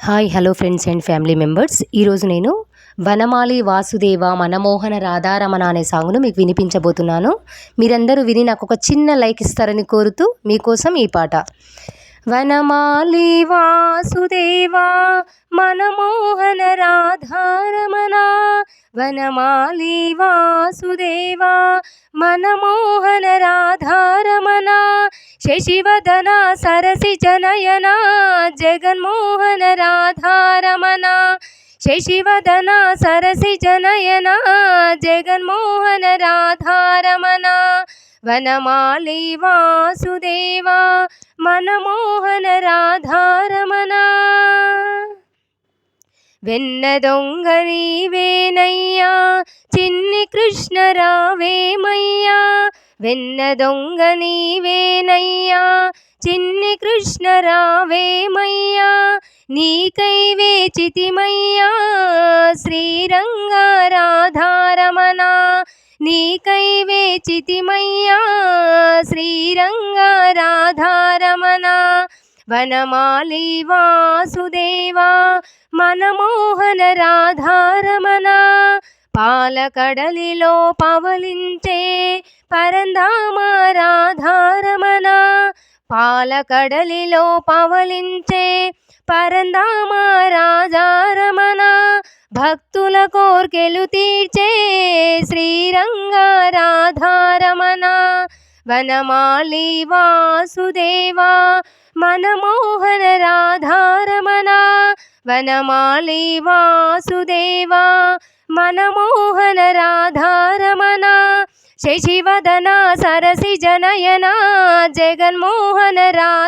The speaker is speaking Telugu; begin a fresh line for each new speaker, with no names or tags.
Hi hello friends and family members. ఈరోజు నేను వనమాలి వాసుదేవ మనమోహన రాధారమణ అనే సాంగ్ను మీకు వినిపించబోతున్నాను. మీరందరూ విని నాకు ఒక చిన్న లైక్ ఇస్తారని కోరుతూ మీకోసం ఈ పాట. వనమాలి వాసుదేవ మనమోహన రాధారమణ, వనమాలి వాసుదేవ మనమోహన రాధారమణ, శశివదన సరసిజనయన జగన్మోహన రాధారమణ, శశివదన సరసిజనయన జగన్మోహన రాధారమణ, వనమాలి వాసుదేవ మనమోహన రాధారమణ. వెన్న దొంగ నీవేనయ్యా చిన్ని కృష్ణ రావేమయ్యా, వెన్న దొంగ నీవేనయ్యా చిన్ని కృష్ణ రావేమయ్యా, నీకై వేచితిమయ్యా శ్రీరంగ రాధారమణ, నీకై వేచితిమయ్యా శ్రీరంగ రాధారమణ, వనమాలి వాసుదేవ మనమోహన రాధారమణ. పాలకడలిలో పవలించే పరంధామ రాధారమణ, పాలకడలిలో పవలించే పరంధామ రాధారమణ, భక్తుల కోర్కెలు తీర్చే శ్రీరంగ రాధారమణ, వనమాలి వాసుదేవ మనమోహన రాధారమణ, వనమాలి వాసుదేవ మనమోహన రాధారమణ, శశివదన సరసిజనయన జగన్మోహన రాధా